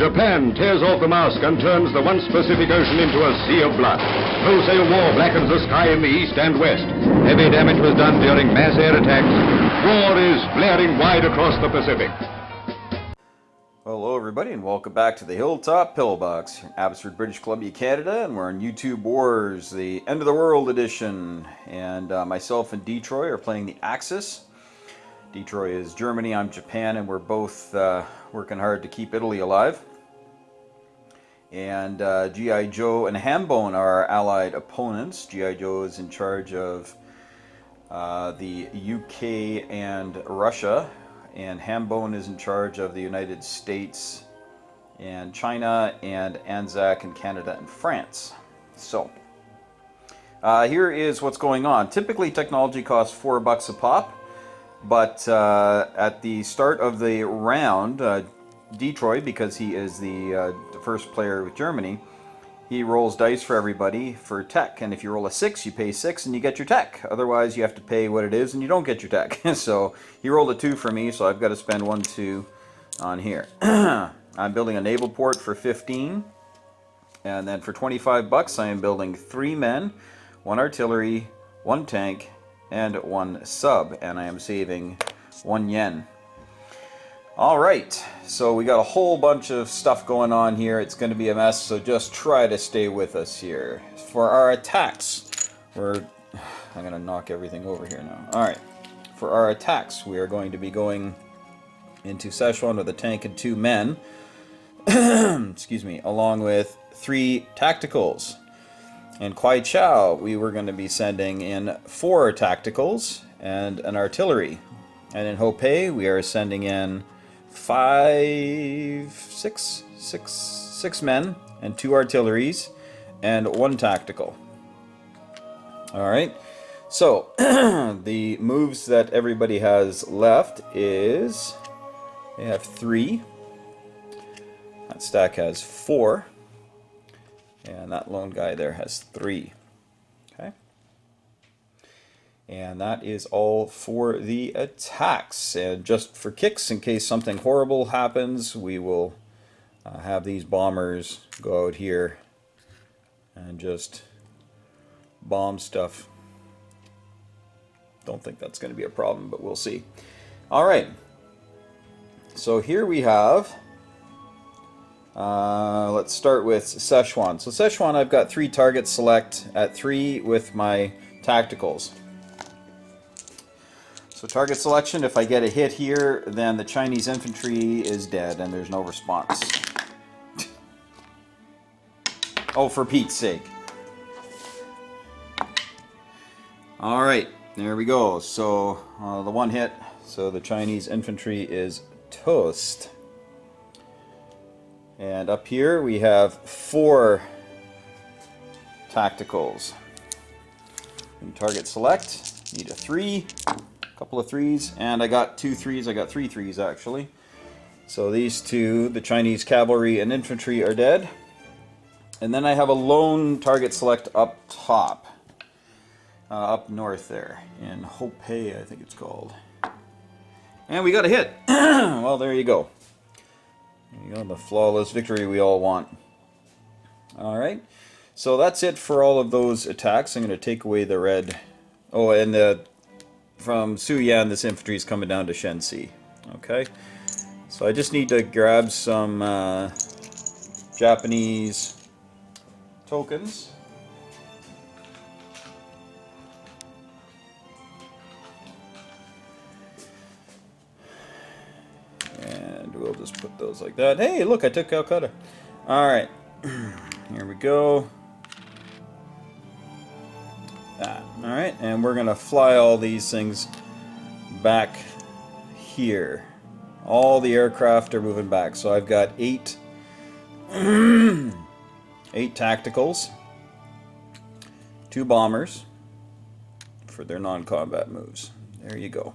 Japan tears off the mask and turns the once Pacific Ocean into a sea of blood. Wholesale war blackens the sky in the east and west. Heavy damage was done during mass air attacks. War is flaring wide across the Pacific. Hello everybody and welcome back to the Hilltop Pillbox, Abbotsford, British Columbia, Canada, and we're on YouTube Wars, the End of the World edition, and myself and Detroit are playing the Axis. Detroit is Germany, I'm Japan, and we're both working hard to keep Italy alive. And G.I. Joe and Hambone are our allied opponents. G.I. Joe is in charge of the UK and Russia, and Hambone is in charge of the United States and China and Anzac and Canada and France. So here is what's going on. Typically technology costs $4 a pop, but at the start of the round, Detroit, because he is the first player with Germany, he rolls dice for everybody for tech, and if you roll a 6, you pay 6 and you get your tech. Otherwise, you have to pay what it is and you don't get your tech. So he rolled a 2 for me, so I've got to spend 1, 2 on here. I'm building a naval port for 15, and then for $25, I am building 3 men, 1 artillery, 1 tank, and 1 sub, and I am saving 1 yen. Alright, so we got a whole bunch of stuff going on here. It's going to be a mess, so just try to stay with us here. For our attacks, I'm going to knock everything over here now. Alright, for our attacks, we are going to be going into Szechuan with a tank and 2 men, excuse me, along with 3 tacticals. In Kwai Chao, we were going to be sending in 4 tacticals and an artillery. And in Hopei, we are sending in 6 men and 2 artilleries and 1 tactical. Alright, so the moves that everybody has left is they have 3. That stack has 4. And that lone guy there has 3. Okay. And that is all for the attacks. And just for kicks, in case something horrible happens, we will have these bombers go out here and just bomb stuff. Don't think that's going to be a problem, but we'll see. Alright. So here we have... let's start with Szechuan. So Szechuan, I've got 3 targets select at 3 with my tacticals. So target selection, if I get a hit here, then the Chinese infantry is dead and there's no response. Oh, for Pete's sake. Alright, there we go. So the 1 hit, so the Chinese infantry is toast. And up here we have 4 tacticals. And target select, need a 3, a couple of 3s, and I got 2 3s, I got 3 3s actually. So these 2, the Chinese cavalry and infantry, are dead. And then I have a lone target select up top, up north there, in Hopei I think it's called. And we got a hit! Well, there you go. There you go, the flawless victory we all want. Alright, so that's it for all of those attacks. I'm going to take away the red. Oh, and from Suyan, this infantry is coming down to Shensi. Okay, so I just need to grab some Japanese tokens. We'll just put those like that. Hey, look, I took Calcutta. Alright, here we go. Alright, and we're going to fly all these things back here. All the aircraft are moving back. So I've got 8 tacticals, 2 bombers for their non-combat moves. There you go.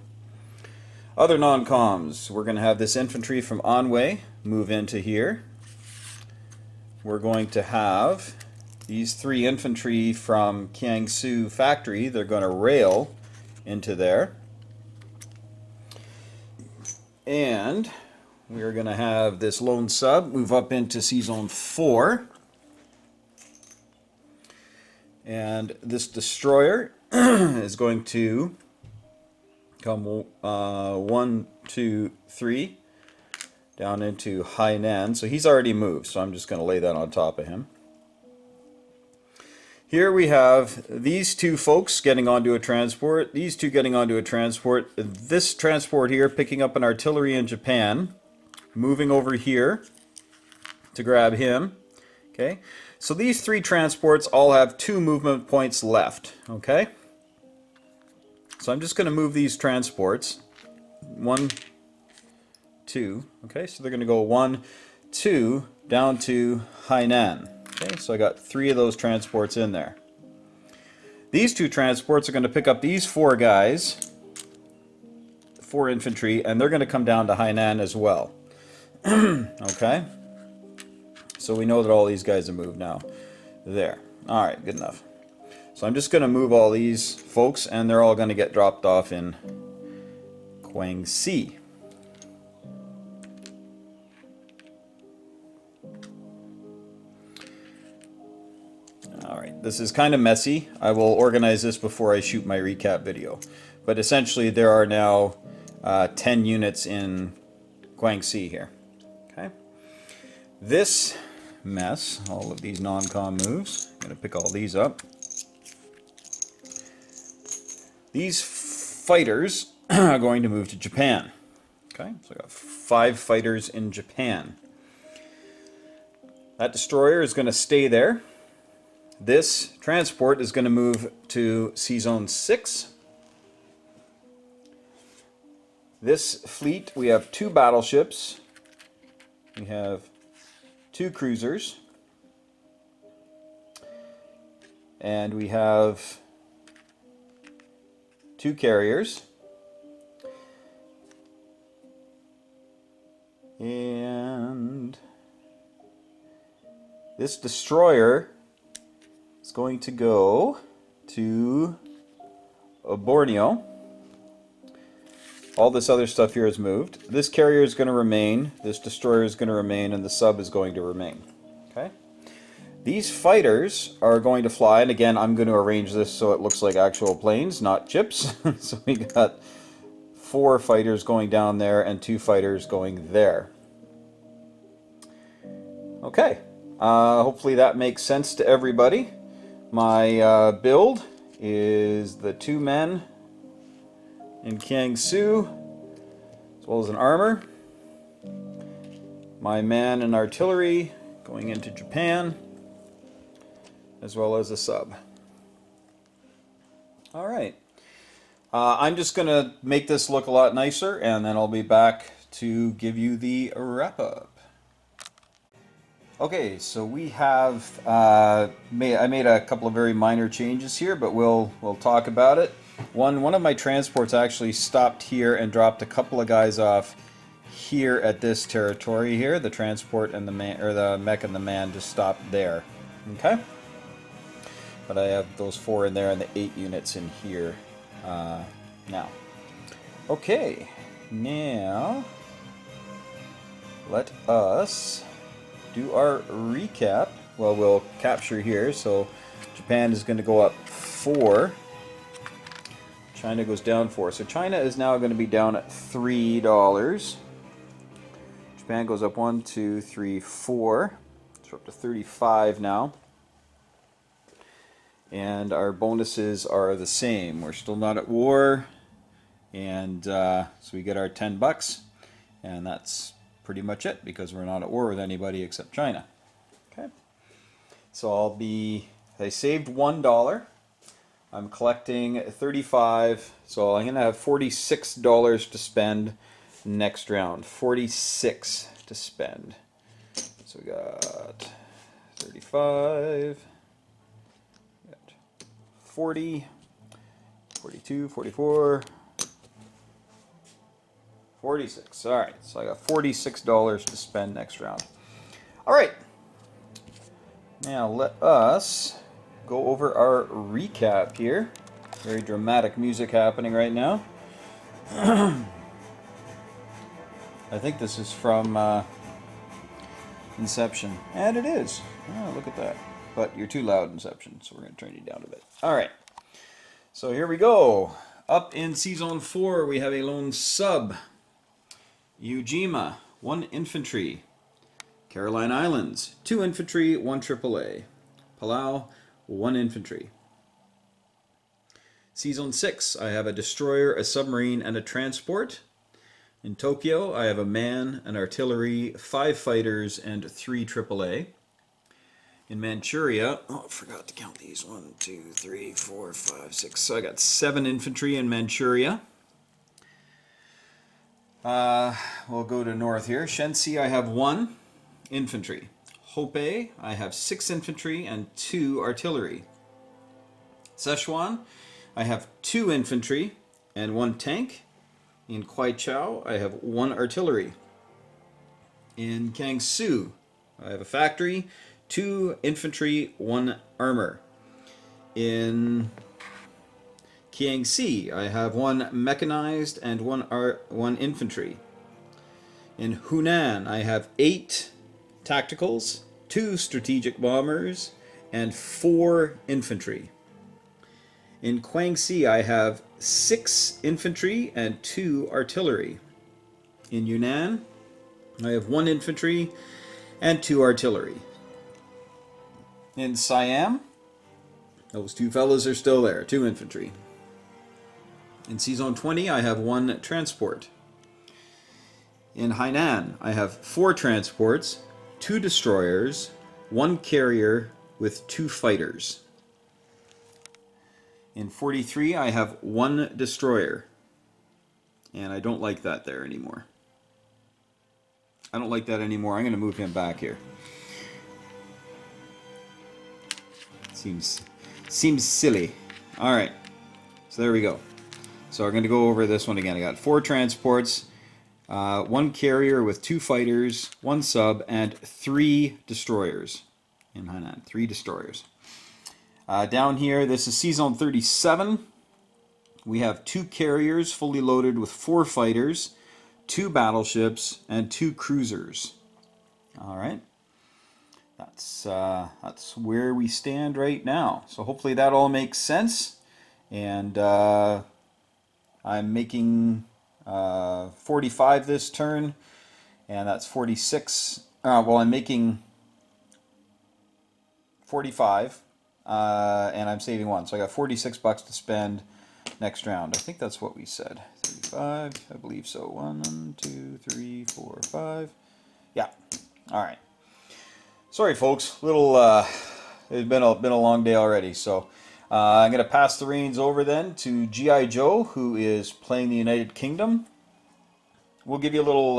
Other non-coms, we're going to have this infantry from Anhui move into here. We're going to have these 3 infantry from Kiangsu factory. They're going to rail into there. And we are going to have this lone sub move up into Sea Zone 4. And this destroyer is going to come 1, 2, 3 down into Hainan. So he's already moved, so I'm just going to lay that on top of him. Here we have these two folks getting onto a transport, these two getting onto a transport, this transport here picking up an artillery in Japan, moving over here to grab him. Okay, so these three transports all have 2 movement points left. Okay, so I'm just going to move these transports 1, 2. Okay, so they're going to go 1, 2 down to Hainan. Okay, so I got 3 of those transports in there. These 2 transports are going to pick up these 4 guys, 4 infantry, and they're going to come down to Hainan as well. Okay, so we know that all these guys have moved now. There. Alright, good enough. So I'm just going to move all these folks, and they're all going to get dropped off in Guangxi. Alright, this is kind of messy. I will organize this before I shoot my recap video. But essentially there are now 10 units in Guangxi here. Okay. This mess, all of these non-com moves, I'm going to pick all these up. These fighters are going to move to Japan. Okay, so I got 5 fighters in Japan. That destroyer is going to stay there. This transport is going to move to Sea Zone 6. This fleet, we have 2 battleships. We have 2 cruisers. And we have 2 carriers. And this destroyer is going to go to Borneo. All this other stuff here is moved. This carrier is going to remain, this destroyer is going to remain, and the sub is going to remain. Okay. These fighters are going to fly, and again, I'm going to arrange this so it looks like actual planes, not chips. So we got 4 fighters going down there and 2 fighters going there. Okay. Hopefully that makes sense to everybody. My build is the 2 men in Kiangsu, as well as an armor. My man and artillery going into Japan, as well as a sub. Alright. I'm just going to make this look a lot nicer, and then I'll be back to give you the wrap-up. Okay, so we have, I made a couple of very minor changes here, but we'll talk about it. One of my transports actually stopped here and dropped a couple of guys off here at this territory here. The transport and the man, or the mech and the man, just stopped there. Okay, but I have those 4 in there and the 8 units in here now. Okay, now let us do our recap. Well, we'll capture here. So Japan is going to go up 4. China goes down 4. So China is now going to be down at $3. Japan goes up 1, 2, 3, 4. So we're up to 35 now. And our bonuses are the same. We're still not at war. And so we get our $10. And that's pretty much it, because we're not at war with anybody except China. Okay. So I saved $1. I'm collecting 35, so I'm going to have $46 to spend next round. 46 to spend. So we got 35, we got 40, 42, 44, 46. All right, so I got $46 to spend next round. All right, now let us go over our recap here. Very dramatic music happening right now. I think this is from Inception. And it is. Oh, look at that. But you're too loud, Inception, so we're going to turn you down a bit. Alright. So here we go. Up in Season 4, we have a lone sub. Ujima, 1 infantry. Caroline Islands, 2 infantry, 1 AAA. Palau, 1 infantry. Season 6, I have a destroyer, a submarine, and a transport. In Tokyo, I have a man, an artillery, 5 fighters, and 3 AAA. In Manchuria, oh, I forgot to count these. 1, 2, 3, 4, 5, 6. So I got 7 infantry in Manchuria. We'll go to north here. Shensi, I have 1 infantry. Hope, I have 6 infantry and 2 artillery. Szechuan, I have 2 infantry and 1 tank. In Kwaichao, I have 1 artillery. In Kangsu, I have a factory, 2 infantry, 1 armor. In Kiangsi, I have 1 mechanized and 1 infantry. In Hunan, I have 8 tacticals, 2 strategic bombers, and 4 infantry. In Guangxi, I have 6 infantry and 2 artillery. In Yunnan, I have 1 infantry and 2 artillery. In Siam, those 2 fellas are still there, 2 infantry. In Season 20, I have 1 transport. In Hainan, I have 4 transports, 2 destroyers, 1 carrier with 2 fighters. In 43, I have 1 destroyer. And I don't like that there anymore. I don't like that anymore. I'm going to move him back here. Seems silly. Alright. So there we go. So we're going to go over this one again. I got 4 transports, 1 carrier with 2 fighters, 1 sub, and 3 destroyers. In Hainan, 3 destroyers. Down here, this is Season 37. We have 2 carriers fully loaded with 4 fighters, 2 battleships, and 2 cruisers. Alright. That's where we stand right now. So hopefully that all makes sense. And I'm making 45 this turn. And that's 46. Well, I'm making 45. And I'm saving 1. So I got 46 bucks to spend next round. I think that's what we said. 35, I believe so. 1, 2, 3, 4, 5. Yeah. All right. Sorry, folks. It's been a long day already. So I'm going to pass the reins over then to G.I. Joe, who is playing the United Kingdom. We'll give you a little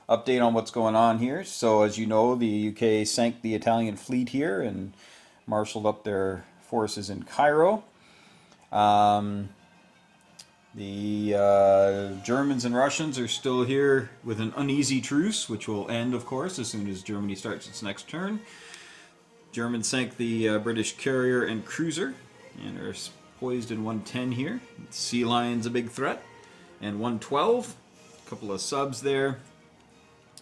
update on what's going on here. So as you know, the UK sank the Italian fleet here and marshaled up their forces in Cairo. The Germans and Russians are still here with an uneasy truce, which will end, of course, as soon as Germany starts its next turn. Germans sank the British carrier and cruiser, and are poised in 110 here. Sea Lion's a big threat, and 112. A couple of subs there,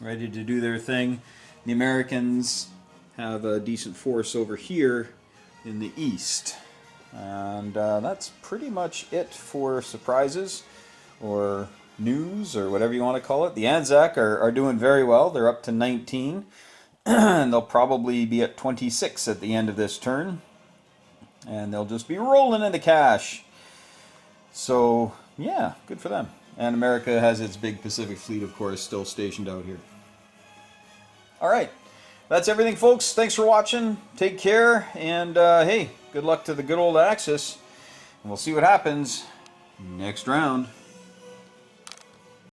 ready to do their thing. The Americans have a decent force over here in the east. And that's pretty much it for surprises or news or whatever you want to call it. The Anzac are doing very well. They're up to 19. And they'll probably be at 26 at the end of this turn. And they'll just be rolling into cash. So, yeah, good for them. And America has its big Pacific Fleet, of course, still stationed out here. All right. That's everything, folks. Thanks for watching. Take care. And, hey, good luck to the good old Axis. And we'll see what happens next round.